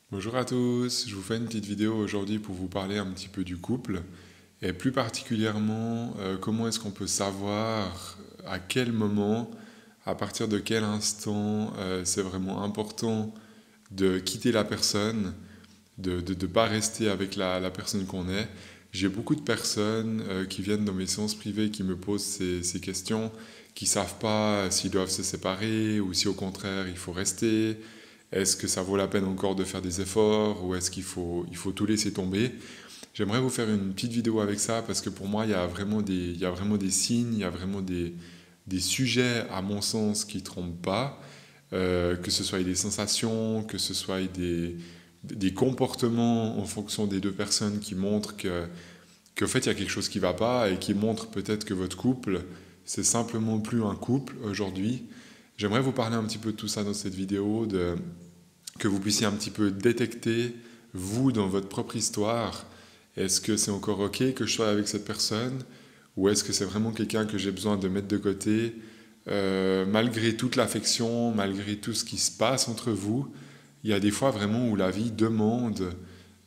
Bonjour à tous, je vous fais une petite vidéo aujourd'hui pour vous parler un petit peu du couple et plus particulièrement comment est-ce qu'on peut savoir à quel moment, à partir de quel instant c'est vraiment important de quitter la personne, de ne pas rester avec la personne qu'on est. J'ai beaucoup de personnes qui viennent dans mes séances privées qui me posent ces questions, qui ne savent pas s'ils doivent se séparer ou si au contraire il faut rester. Est-ce que ça vaut la peine encore de faire des efforts ou est-ce qu'il faut tout laisser tomber? J'aimerais vous faire une petite vidéo avec ça parce que pour moi, il y a vraiment des signes, il y a vraiment des sujets, à mon sens, qui ne trompent pas, que ce soit des sensations, que ce soit des comportements en fonction des deux personnes qui montrent qu'en fait, il y a quelque chose qui ne va pas et qui montrent peut-être que votre couple, c'est simplement plus un couple aujourd'hui. J'aimerais vous parler un petit peu de tout ça dans cette vidéo, que vous puissiez un petit peu détecter, vous, dans votre propre histoire, est-ce que c'est encore OK que je sois avec cette personne ou est-ce que c'est vraiment quelqu'un que j'ai besoin de mettre de côté malgré toute l'affection, malgré tout ce qui se passe entre vous, il y a des fois vraiment où la vie demande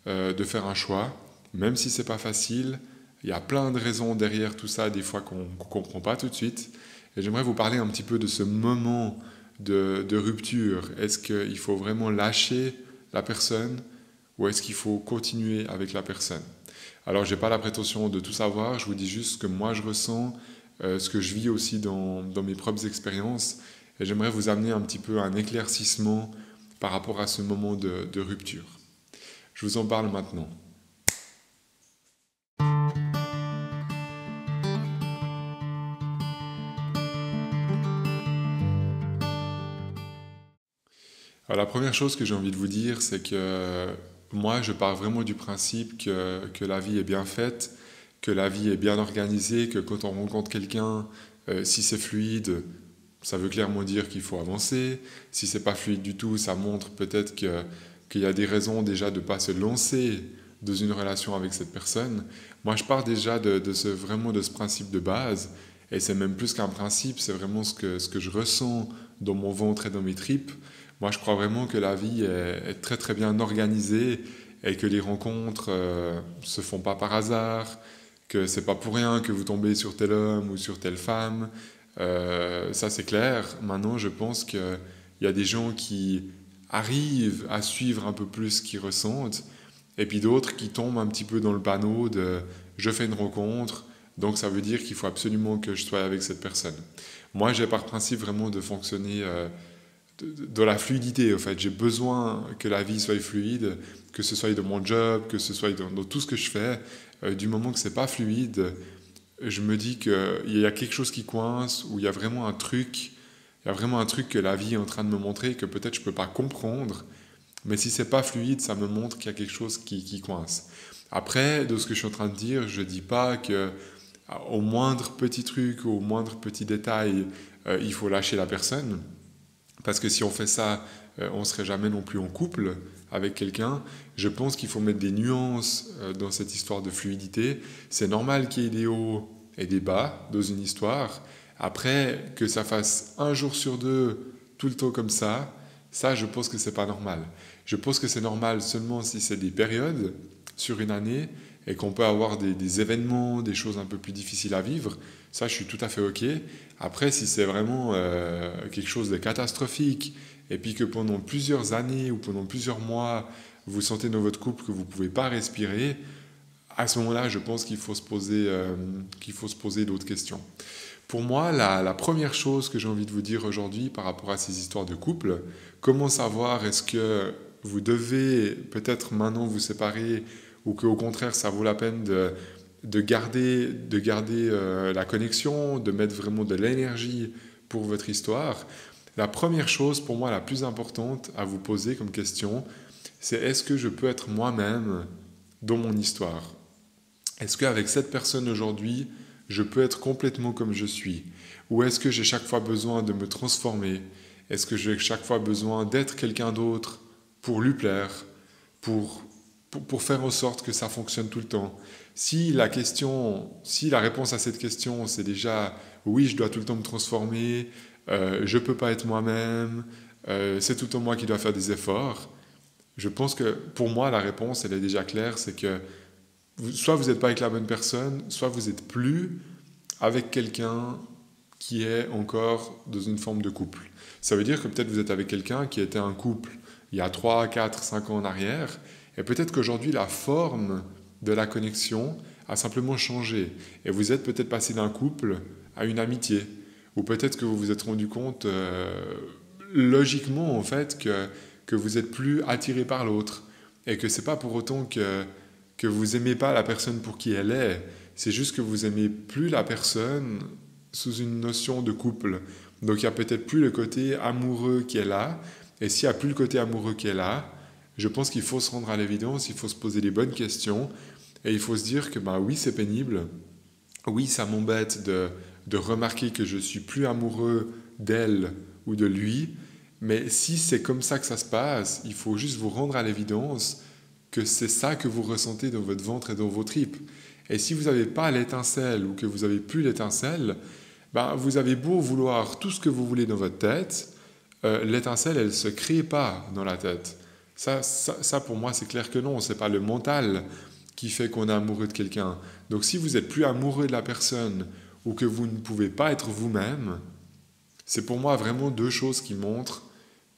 de faire un choix, même si c'est pas facile. Il y a plein de raisons derrière tout ça, des fois qu'on ne comprend pas tout de suite. Et j'aimerais vous parler un petit peu de ce moment de rupture. Est-ce qu'il faut vraiment lâcher la personne ou est-ce qu'il faut continuer avec la personne? Alors, je n'ai pas la prétention de tout savoir, je vous dis juste ce que moi je ressens, ce que je vis aussi dans mes propres expériences. Et j'aimerais vous amener un petit peu à un éclaircissement par rapport à ce moment de rupture. Je vous en parle maintenant. Alors, la première chose que j'ai envie de vous dire, c'est que moi, je pars vraiment du principe que la vie est bien faite, que la vie est bien organisée, que quand on rencontre quelqu'un, si c'est fluide, ça veut clairement dire qu'il faut avancer. Si c'est pas fluide du tout, ça montre peut-être qu'il y a des raisons déjà de ne pas se lancer dans une relation avec cette personne. Moi, je pars déjà vraiment de ce principe de base, et c'est même plus qu'un principe, c'est vraiment ce que je ressens dans mon ventre et dans mes tripes. Moi, je crois vraiment que la vie est très très bien organisée et que les rencontres se font pas par hasard, que c'est pas pour rien que vous tombez sur tel homme ou sur telle femme. Ça, c'est clair. Maintenant, je pense qu'il y a des gens qui arrivent à suivre un peu plus ce qu'ils ressentent et puis d'autres qui tombent un petit peu dans le panneau de je fais une rencontre, donc ça veut dire qu'il faut absolument que je sois avec cette personne. Moi, j'ai par principe vraiment de fonctionner dans la fluidité. En fait, j'ai besoin que la vie soit fluide, que ce soit dans mon job, que ce soit dans tout ce que je fais. Du moment que c'est pas fluide, je me dis qu'il y a quelque chose qui coince, ou il y a vraiment un truc que la vie est en train de me montrer que peut-être je peux pas comprendre, mais si c'est pas fluide, ça me montre qu'il y a quelque chose qui coince. Après, de ce que je suis en train de dire, je dis pas que au moindre petit truc, au moindre petit détail, il faut lâcher la personne. Parce que si on fait ça, on ne serait jamais non plus en couple avec quelqu'un. Je pense qu'il faut mettre des nuances dans cette histoire de fluidité. C'est normal qu'il y ait des hauts et des bas dans une histoire. Après, que ça fasse un jour sur deux, tout le temps comme ça, je pense que c'est pas normal. Je pense que c'est normal seulement si c'est des périodes sur une année et qu'on peut avoir des événements, des choses un peu plus difficiles à vivre. Ça, je suis tout à fait OK. Après, si c'est vraiment quelque chose de catastrophique et puis que pendant plusieurs années ou pendant plusieurs mois, vous sentez dans votre couple que vous ne pouvez pas respirer, à ce moment-là, je pense qu'il faut se poser d'autres questions. Pour moi, la première chose que j'ai envie de vous dire aujourd'hui par rapport à ces histoires de couple, comment savoir est-ce que vous devez peut-être maintenant vous séparer ou qu'au contraire ça vaut la peine de garder la connexion, de mettre vraiment de l'énergie pour votre histoire. La première chose pour moi la plus importante à vous poser comme question, c'est est-ce que je peux être moi-même dans mon histoire? Est-ce qu'avec cette personne aujourd'hui, je peux être complètement comme je suis? Ou est-ce que j'ai chaque fois besoin de me transformer? Est-ce que j'ai chaque fois besoin d'être quelqu'un d'autre pour lui plaire, pour, pour faire en sorte que ça fonctionne tout le temps? Si la réponse à cette question, c'est déjà oui, je dois tout le temps me transformer, je ne peux pas être moi-même, c'est tout le temps moi qui dois faire des efforts, Je pense que pour moi, la réponse, elle est déjà claire, c'est que soit vous n'êtes pas avec la bonne personne, soit vous n'êtes plus avec quelqu'un qui est encore dans une forme de couple. Ça veut dire que peut-être vous êtes avec quelqu'un qui était un couple il y a 3, 4, 5 ans en arrière, et peut-être qu'aujourd'hui la forme de la connexion a simplement changé, et vous êtes peut-être passé d'un couple à une amitié, ou peut-être que vous vous êtes rendu compte logiquement en fait que vous êtes plus attiré par l'autre, et que c'est pas pour autant que vous aimez pas la personne pour qui elle est, c'est juste que vous aimez plus la personne sous une notion de couple. Donc il n'y a peut-être plus le côté amoureux qu'elle a. Et s'il n'y a plus le côté amoureux qu'elle a, je pense qu'il faut se rendre à l'évidence, il faut se poser les bonnes questions. Et il faut se dire que bah oui, c'est pénible. Oui, ça m'embête de remarquer que je suis plus amoureux d'elle ou de lui. Mais si c'est comme ça que ça se passe, il faut juste vous rendre à l'évidence que c'est ça que vous ressentez dans votre ventre et dans vos tripes. Et si vous n'avez pas l'étincelle ou que vous n'avez plus l'étincelle, ben, vous avez beau vouloir tout ce que vous voulez dans votre tête, l'étincelle, elle ne se crée pas dans la tête. Ça, pour moi, c'est clair que non. Ce n'est pas le mental qui fait qu'on est amoureux de quelqu'un. Donc si vous n'êtes plus amoureux de la personne ou que vous ne pouvez pas être vous-même, c'est pour moi vraiment deux choses qui montrent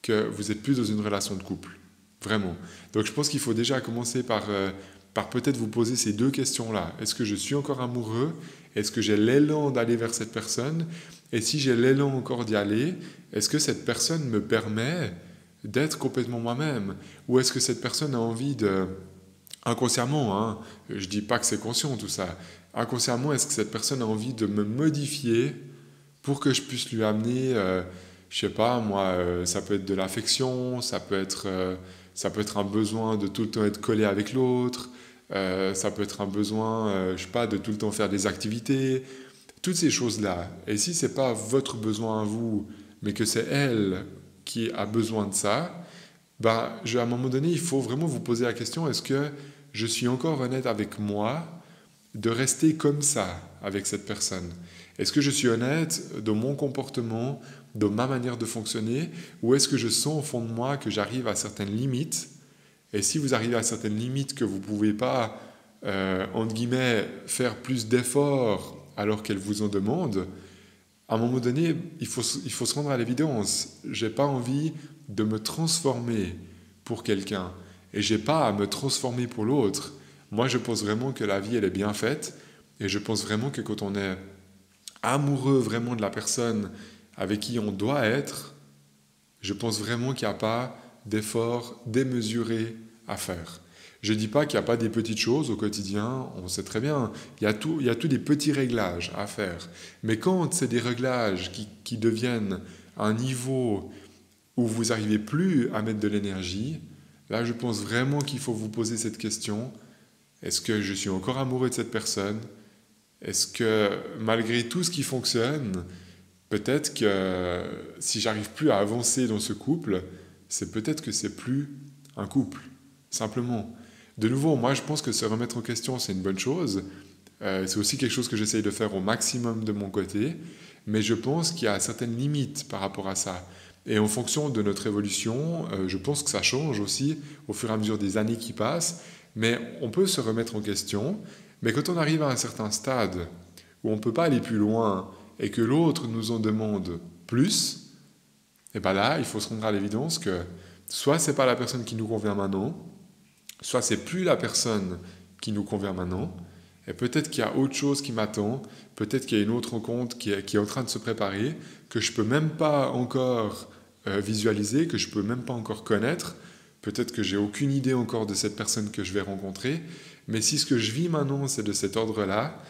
que vous n'êtes plus dans une relation de couple. Vraiment. Donc je pense qu'il faut déjà commencer par peut-être vous poser ces deux questions-là. Est-ce que je suis encore amoureux? Est-ce que j'ai l'élan d'aller vers cette personne? Et si j'ai l'élan encore d'y aller, est-ce que cette personne me permet d'être complètement moi-même? Ou est-ce que cette personne a envie de... Inconsciemment, hein, je ne dis pas que c'est conscient tout ça. Inconsciemment, est-ce que cette personne a envie de me modifier pour que je puisse lui amener, je sais pas, moi, ça peut être de l'affection, ça peut être un besoin de tout le temps être collé avec l'autre, ça peut être un besoin, je sais pas, de tout le temps faire des activités, toutes ces choses-là. Et si c'est pas votre besoin à vous, mais que c'est elle qui a besoin de ça, bah, à un moment donné, il faut vraiment vous poser la question, est-ce que je suis encore honnête avec moi de rester comme ça avec cette personne? Est-ce que je suis honnête dans mon comportement, dans ma manière de fonctionner, ou est-ce que je sens au fond de moi que j'arrive à certaines limites? Et si vous arrivez à certaines limites que vous ne pouvez pas, entre guillemets, faire plus d'efforts alors qu'elles vous en demandent, à un moment donné, il faut se rendre à l'évidence. Je n'ai pas envie de me transformer pour quelqu'un et je n'ai pas à me transformer pour l'autre. Moi, je pense vraiment que la vie, elle est bien faite et je pense vraiment que quand on est amoureux vraiment de la personne avec qui on doit être, je pense vraiment qu'il n'y a pas d'effort démesuré à faire. Je ne dis pas qu'il n'y a pas des petites choses au quotidien, on sait très bien, il y a tous des petits réglages à faire. Mais quand c'est des réglages qui deviennent à un niveau où vous n'arrivez plus à mettre de l'énergie, là je pense vraiment qu'il faut vous poser cette question, est-ce que je suis encore amoureux de cette personne? Est-ce que malgré tout ce qui fonctionne, peut-être que si j'arrive plus à avancer dans ce couple, c'est peut-être que c'est plus un couple, simplement. De nouveau, moi je pense que se remettre en question, c'est une bonne chose. C'est aussi quelque chose que j'essaye de faire au maximum de mon côté, mais je pense qu'il y a certaines limites par rapport à ça. Et en fonction de notre évolution, je pense que ça change aussi au fur et à mesure des années qui passent, mais on peut se remettre en question. Mais quand on arrive à un certain stade où on ne peut pas aller plus loin et que l'autre nous en demande plus, et bien là, il faut se rendre à l'évidence que soit c'est pas la personne qui nous convient maintenant, soit c'est plus la personne qui nous convient maintenant, et peut-être qu'il y a autre chose qui m'attend, peut-être qu'il y a une autre rencontre qui est en train de se préparer, que je peux même pas encore visualiser, que je peux même pas encore connaître, peut-être que j'ai aucune idée encore de cette personne que je vais rencontrer, mais si ce que je vis maintenant c'est de cet ordre-là,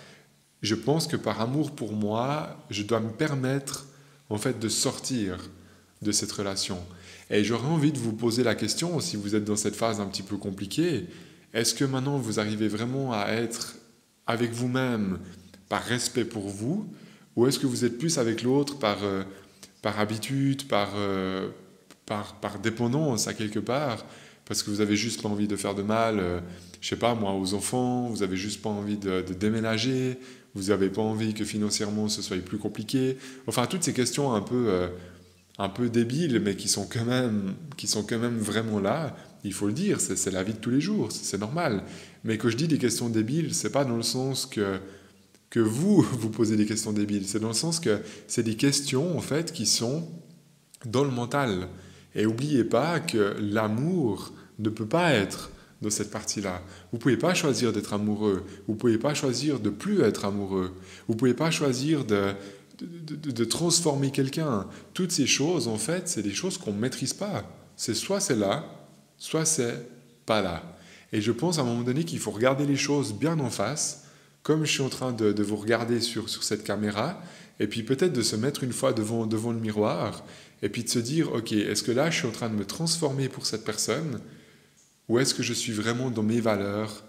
je pense que par amour pour moi, je dois me permettre en fait de sortir de cette relation. Et j'aurais envie de vous poser la question, si vous êtes dans cette phase un petit peu compliquée, est-ce que maintenant vous arrivez vraiment à être avec vous-même par respect pour vous, ou est-ce que vous êtes plus avec l'autre par habitude, par dépendance à quelque part, parce que vous avez juste pas envie de faire de mal, je sais pas moi, aux enfants, vous avez juste pas envie de déménager, vous n'avez pas envie que financièrement ce soit plus compliqué, enfin toutes ces questions un peu un peu débiles, mais qui sont quand même vraiment là. Il faut le dire, c'est la vie de tous les jours, c'est normal. Mais quand je dis des questions débiles, c'est pas dans le sens que vous, vous posez des questions débiles. C'est dans le sens que c'est des questions, en fait, qui sont dans le mental. Et n'oubliez pas que l'amour ne peut pas être dans cette partie-là. Vous ne pouvez pas choisir d'être amoureux. Vous ne pouvez pas choisir de plus être amoureux. Vous ne pouvez pas choisir de transformer quelqu'un. Toutes ces choses, en fait, c'est des choses qu'on ne maîtrise pas. C'est là, soit c'est pas là. Et je pense à un moment donné qu'il faut regarder les choses bien en face, comme je suis en train de vous regarder sur cette caméra, et puis peut-être de se mettre une fois devant le miroir, et puis de se dire, ok, est-ce que là je suis en train de me transformer pour cette personne, ou est-ce que je suis vraiment dans mes valeurs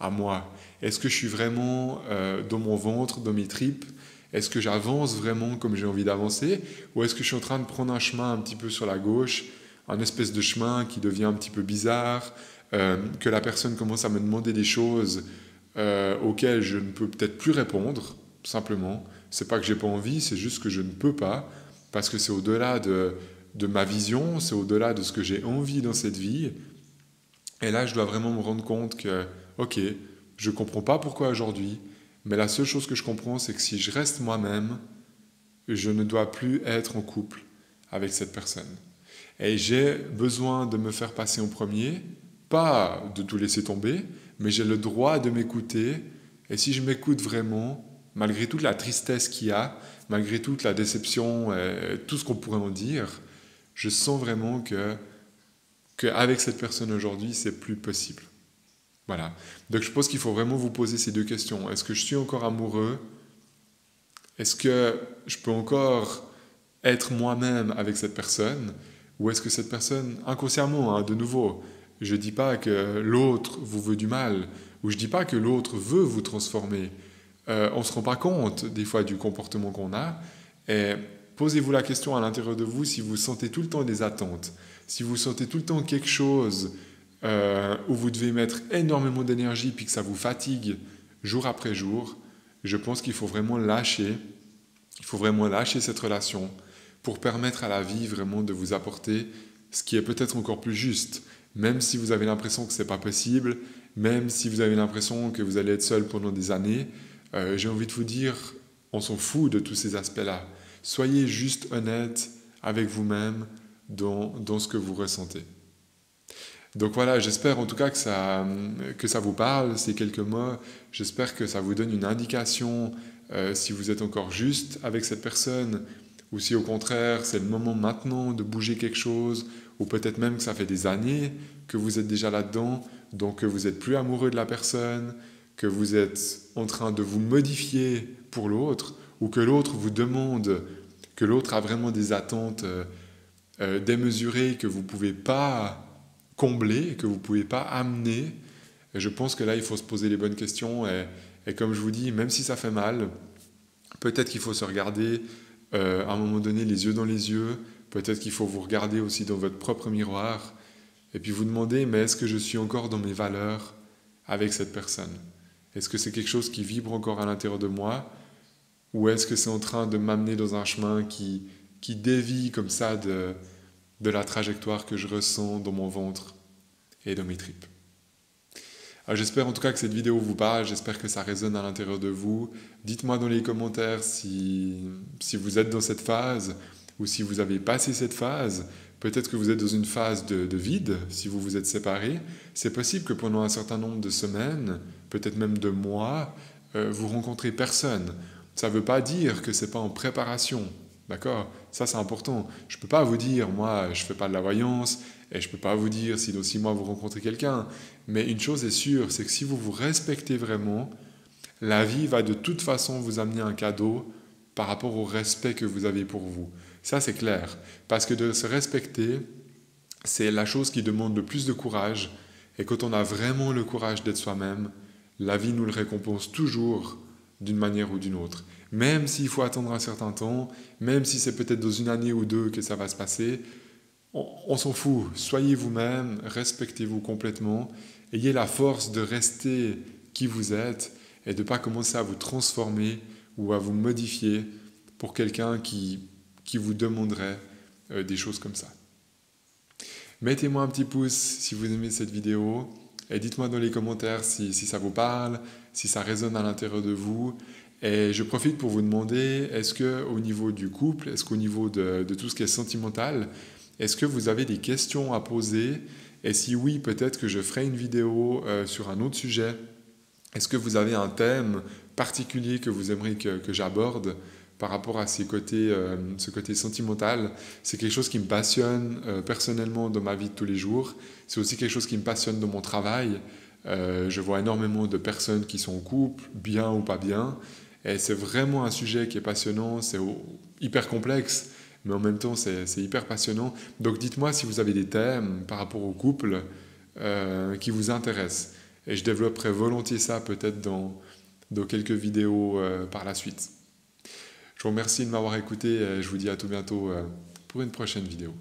à moi? Est-ce que je suis vraiment dans mon ventre, dans mes tripes? Est-ce que j'avance vraiment comme j'ai envie d'avancer? Ou est-ce que je suis en train de prendre un chemin un petit peu sur la gauche, un espèce de chemin qui devient un petit peu bizarre, que la personne commence à me demander des choses auxquelles je ne peux peut-être plus répondre, tout simplement. C'est pas que j'ai pas envie, c'est juste que je ne peux pas, parce que c'est au-delà de ma vision, c'est au-delà de ce que j'ai envie dans cette vie. Et là, je dois vraiment me rendre compte que, ok, je ne comprends pas pourquoi aujourd'hui, mais la seule chose que je comprends, c'est que si je reste moi-même, je ne dois plus être en couple avec cette personne. Et j'ai besoin de me faire passer en premier, pas de tout laisser tomber, mais j'ai le droit de m'écouter. Et si je m'écoute vraiment, malgré toute la tristesse qu'il y a, malgré toute la déception, tout ce qu'on pourrait en dire, je sens vraiment qu'avec cette personne aujourd'hui, c'est plus possible. Voilà. Donc je pense qu'il faut vraiment vous poser ces deux questions. Est-ce que je suis encore amoureux? Est-ce que je peux encore être moi-même avec cette personne? Ou est-ce que cette personne, inconsciemment, hein, de nouveau, je ne dis pas que l'autre vous veut du mal, ou je ne dis pas que l'autre veut vous transformer. On ne se rend pas compte des fois du comportement qu'on a. Et posez-vous la question à l'intérieur de vous si vous sentez tout le temps des attentes, si vous sentez tout le temps quelque chose où vous devez mettre énormément d'énergie puis que ça vous fatigue jour après jour, je pense qu'il faut vraiment lâcher. Il faut vraiment lâcher cette relation pour permettre à la vie vraiment de vous apporter ce qui est peut-être encore plus juste, même si vous avez l'impression que ce n'est pas possible, même si vous avez l'impression que vous allez être seul pendant des années. J'ai envie de vous dire, on s'en fout de tous ces aspects-là. Soyez juste honnête avec vous-même dans ce que vous ressentez. Donc voilà, j'espère en tout cas que ça vous parle, ces quelques mots. J'espère que ça vous donne une indication si vous êtes encore juste avec cette personne ou si au contraire c'est le moment maintenant de bouger quelque chose ou peut-être même que ça fait des années que vous êtes déjà là-dedans, donc que vous n'êtes plus amoureux de la personne, que vous êtes en train de vous modifier pour l'autre ou que l'autre vous demande, que l'autre a vraiment des attentes démesurées que vous ne pouvez pas combler, que vous ne pouvez pas amener. Et je pense que là, il faut se poser les bonnes questions. Et comme je vous dis, même si ça fait mal, peut-être qu'il faut se regarder à un moment donné les yeux dans les yeux. Peut-être qu'il faut vous regarder aussi dans votre propre miroir. Et puis vous demander, mais est-ce que je suis encore dans mes valeurs avec cette personne? Est-ce que c'est quelque chose qui vibre encore à l'intérieur de moi? Ou est-ce que c'est en train de m'amener dans un chemin qui dévie comme ça de la trajectoire que je ressens dans mon ventre et dans mes tripes? Alors, j'espère en tout cas que cette vidéo vous parle, j'espère que ça résonne à l'intérieur de vous. Dites-moi dans les commentaires si vous êtes dans cette phase ou si vous avez passé cette phase. Peut-être que vous êtes dans une phase de vide si vous vous êtes séparés. C'est possible que pendant un certain nombre de semaines, peut-être même de mois, vous rencontrez personne. Ça ne veut pas dire que ce n'est pas en préparation. D'accord? Ça, c'est important. Je ne peux pas vous dire, moi, je ne fais pas de la voyance, et je ne peux pas vous dire si dans 6 mois vous rencontrez quelqu'un. Mais une chose est sûre, c'est que si vous vous respectez vraiment, la vie va de toute façon vous amener un cadeau par rapport au respect que vous avez pour vous. Ça, c'est clair. Parce que de se respecter, c'est la chose qui demande le plus de courage. Et quand on a vraiment le courage d'être soi-même, la vie nous le récompense toujours d'une manière ou d'une autre. Même s'il faut attendre un certain temps, même si c'est peut-être dans une année ou deux que ça va se passer, on s'en fout. Soyez vous-même, respectez-vous complètement, ayez la force de rester qui vous êtes et de ne pas commencer à vous transformer ou à vous modifier pour quelqu'un qui vous demanderait des choses comme ça. Mettez-moi un petit pouce si vous aimez cette vidéo et dites-moi dans les commentaires si ça vous parle, si ça résonne à l'intérieur de vous. Et je profite pour vous demander, est-ce qu'au niveau du couple, est-ce qu'au niveau de tout ce qui est sentimental, est-ce que vous avez des questions à poser? Et si oui, peut-être que je ferai une vidéo sur un autre sujet. Est-ce que vous avez un thème particulier que vous aimeriez que j'aborde par rapport à ce côté sentimental? C'est quelque chose qui me passionne personnellement dans ma vie de tous les jours. C'est aussi quelque chose qui me passionne dans mon travail. Je vois énormément de personnes qui sont en couple, bien ou pas bien. Et c'est vraiment un sujet qui est passionnant, c'est hyper complexe, mais en même temps c'est hyper passionnant. Donc dites-moi si vous avez des thèmes par rapport au couple qui vous intéressent. Et je développerai volontiers ça peut-être dans quelques vidéos par la suite. Je vous remercie de m'avoir écouté et je vous dis à tout bientôt pour une prochaine vidéo.